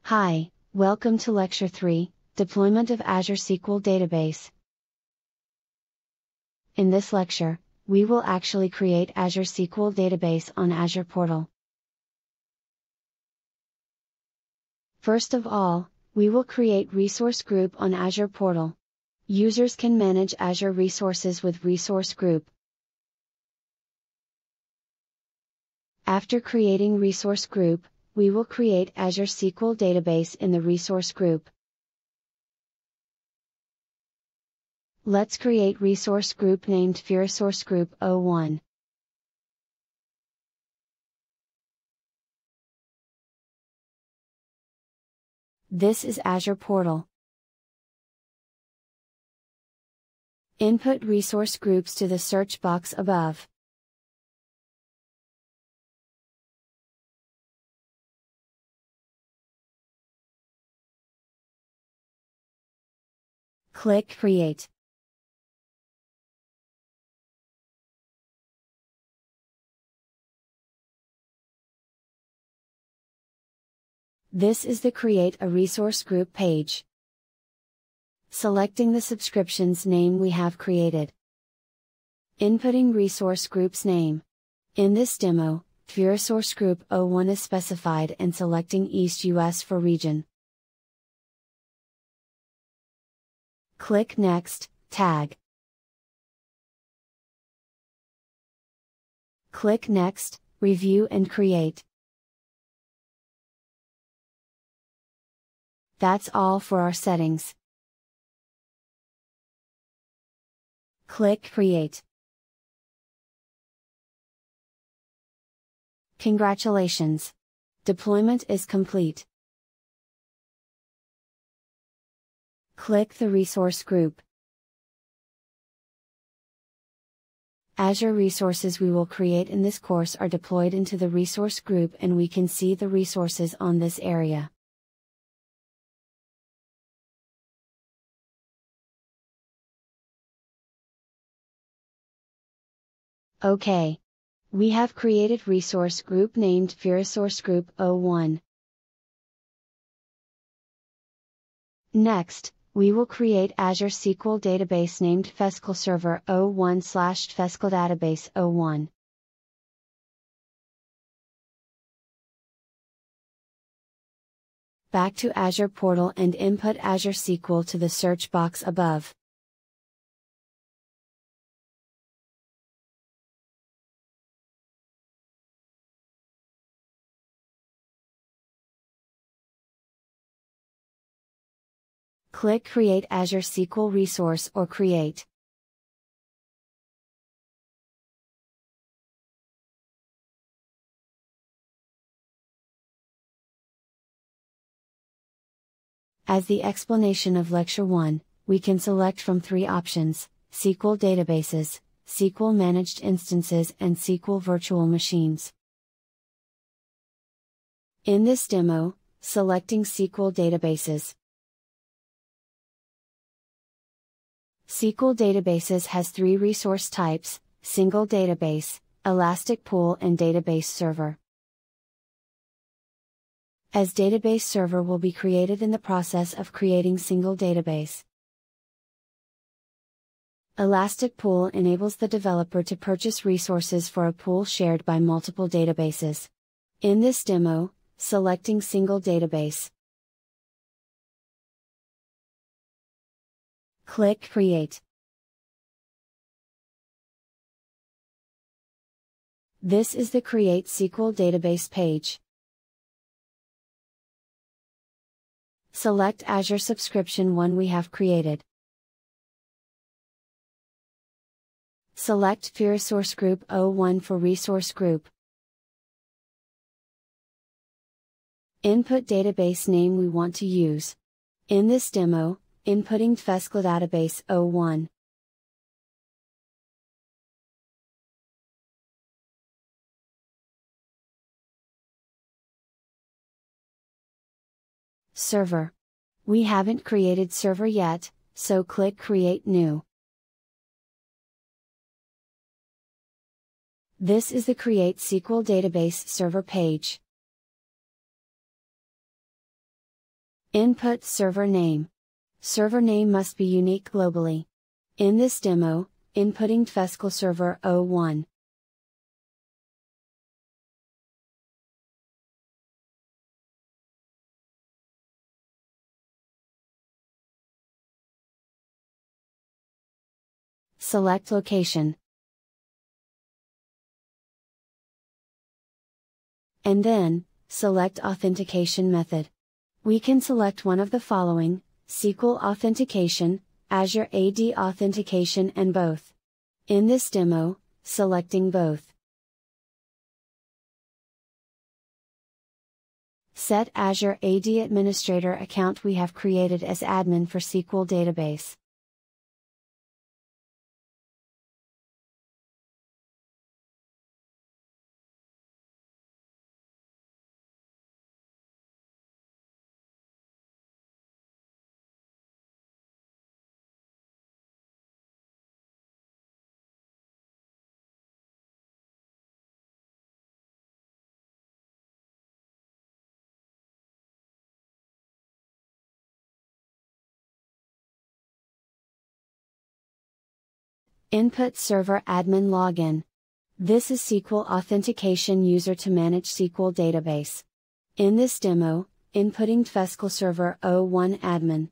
Hi, welcome to Lecture 3, Deployment of Azure SQL Database. In this lecture, we will actually create Azure SQL Database on Azure Portal. First of all, we will create Resource Group on Azure Portal. Users can manage Azure resources with Resource Group. After creating Resource Group, we will create Azure SQL Database in the Resource Group. Let's create Resource Group named Resource Group 01. This is Azure Portal. Input resource groups to the search box above. Click Create. This is the Create a Resource Group page. Selecting the subscription's name we have created. Inputting resource group's name. In this demo, Resource Group 01 is specified and selecting East US for region. Click Next, Tag. Click Next, Review and Create. That's all for our settings. Click Create. Congratulations! Deployment is complete. Click the resource group. Azure resources we will create in this course are deployed into the resource group and we can see the resources on this area. OK. We have created resource group named Resource Group 01. Next, we will create Azure SQL Database named SQL Server 01/SQL Database 01. Back to Azure Portal and input Azure SQL to the search box above. Click Create Azure SQL Resource or Create. As the explanation of Lecture 1, we can select from three options: SQL Databases, SQL Managed Instances and SQL Virtual Machines. In this demo, selecting SQL Databases. SQL Databases has three resource types: Single Database, Elastic Pool and Database Server. As Database Server will be created in the process of creating Single Database. Elastic Pool enables the developer to purchase resources for a pool shared by multiple databases. In this demo, selecting Single Database. Click Create. This is the Create SQL Database page. Select Azure Subscription 1 we have created. Select Resource Group 01 for Resource Group. Input database name we want to use. In this demo, inputting SQL Database 01. Server. We haven't created server yet, so click Create New. This is the Create SQL Database Server page. Input server name. Server name must be unique globally. In this demo, inputting SQL Server 01. Select location. And then, select authentication method. We can select one of the following: SQL authentication, Azure AD authentication, and both. In this demo, selecting both. Set Azure AD administrator account we have created as admin for SQL Database. Input server admin login. This is SQL authentication user to manage SQL database. In this demo, inputting SQL Server 01 admin.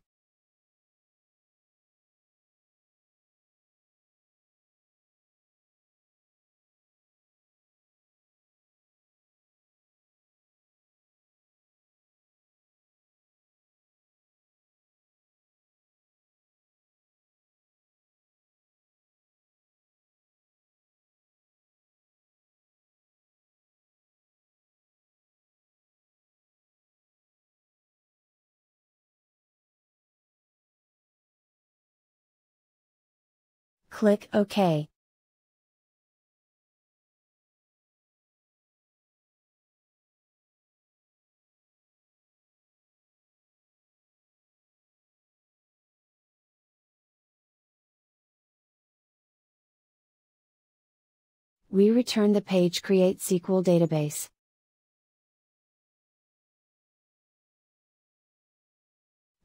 Click OK. We return the page Create SQL Database.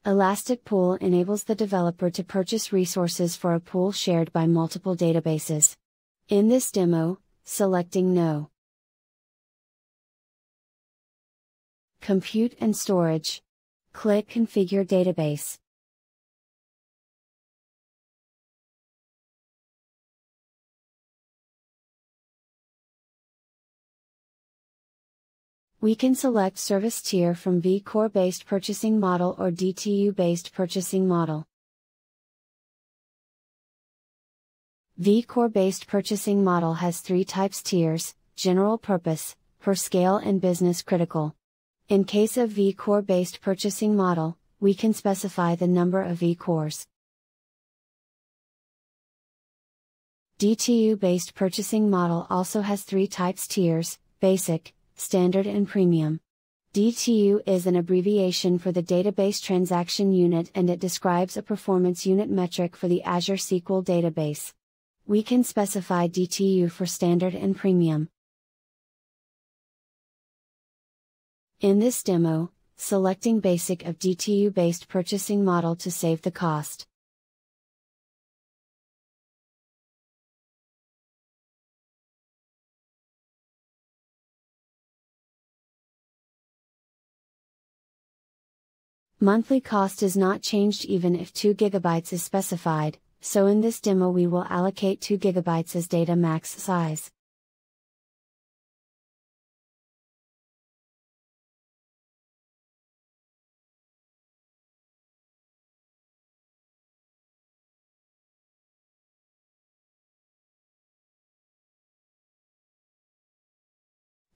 Elastic Pool enables the developer to purchase resources for a pool shared by multiple databases. In this demo, selecting No. Compute and Storage. Click Configure Database. We can select service tier from vCore based purchasing model or DTU based purchasing model. vCore based purchasing model has 3 types: tiers, general purpose, per scale, and business critical. In case of vCore based purchasing model, we can specify the number of vCores. DTU based purchasing model also has 3 types: tiers, basic, standard, and premium. DTU is an abbreviation for the Database Transaction Unit, and it describes a performance unit metric for the Azure SQL Database. We can specify DTU for standard and premium. In this demo, selecting basic of DTU based purchasing model to save the cost. Monthly cost is not changed even if 2 GB is specified, so in this demo we will allocate 2 GB as data max size.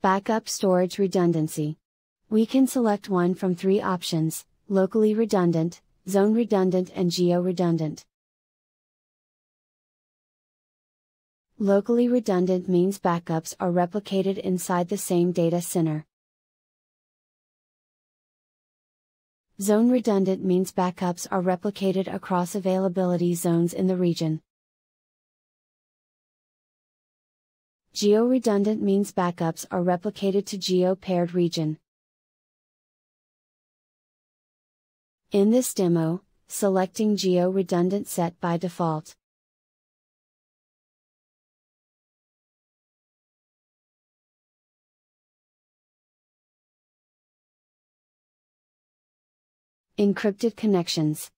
Backup storage redundancy. We can select one from 3 options: locally redundant, zone redundant, and geo redundant. Locally redundant means backups are replicated inside the same data center. Zone redundant means backups are replicated across availability zones in the region. Geo redundant means backups are replicated to geo paired region. In this demo, selecting Geo Redundant set by default. Encrypted connections.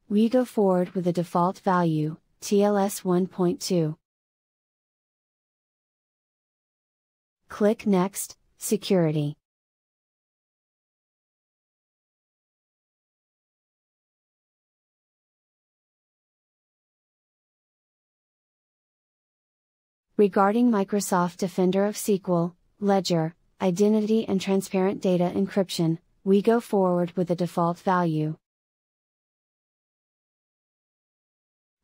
We go forward with the default value, TLS 1.2. Click Next, Security. Regarding Microsoft Defender of SQL, Ledger, Identity and Transparent Data Encryption, we go forward with the default value.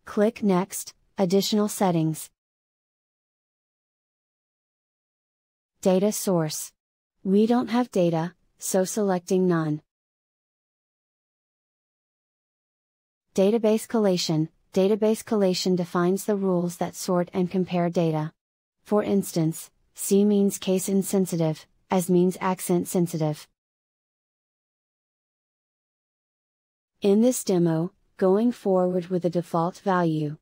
Click Next, Additional Settings. Data Source. We don't have data, so selecting None. Database Collation. Database collation defines the rules that sort and compare data. For instance, C means case insensitive, as means accent sensitive. In this demo, going forward with the default value.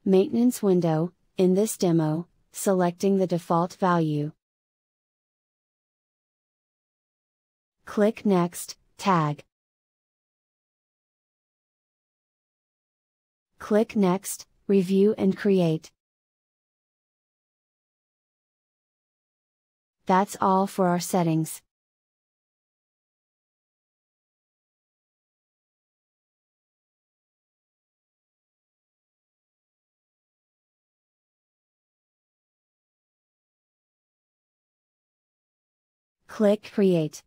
Maintenance window. In this demo, selecting the default value. Click Next, Tag. Click Next, Review and Create. That's all for our settings. Click Create.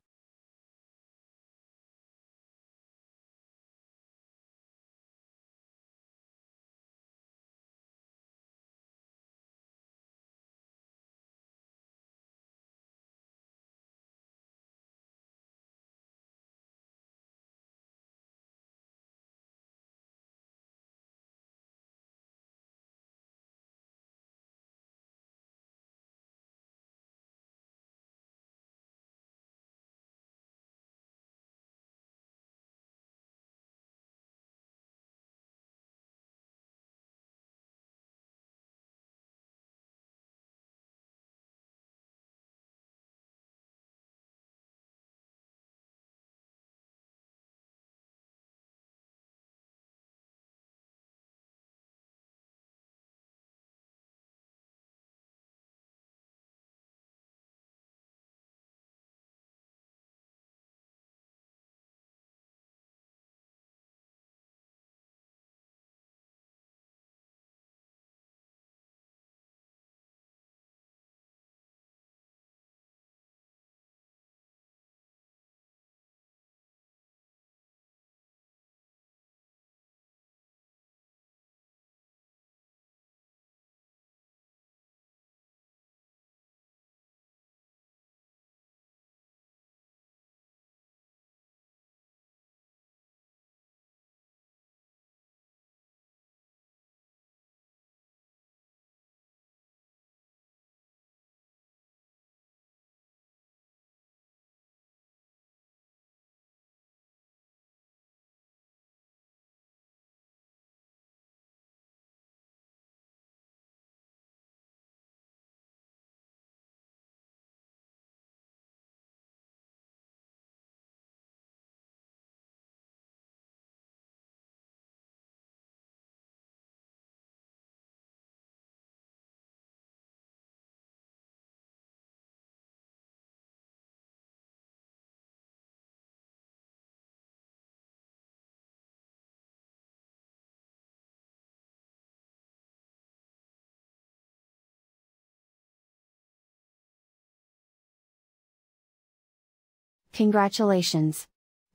Congratulations!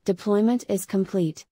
Deployment is complete.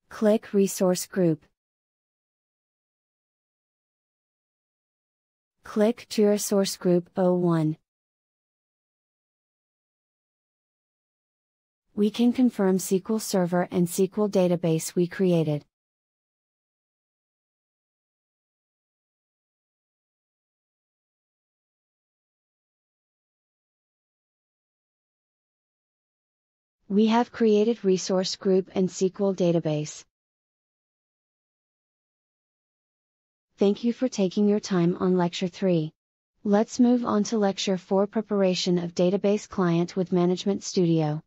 Click Resource Group. Click Azure Source Group 01. We can confirm SQL Server and SQL Database we created. We have created Resource Group and SQL Database. Thank you for taking your time on Lecture 3. Let's move on to Lecture 4, Preparation of Database Client with Management Studio.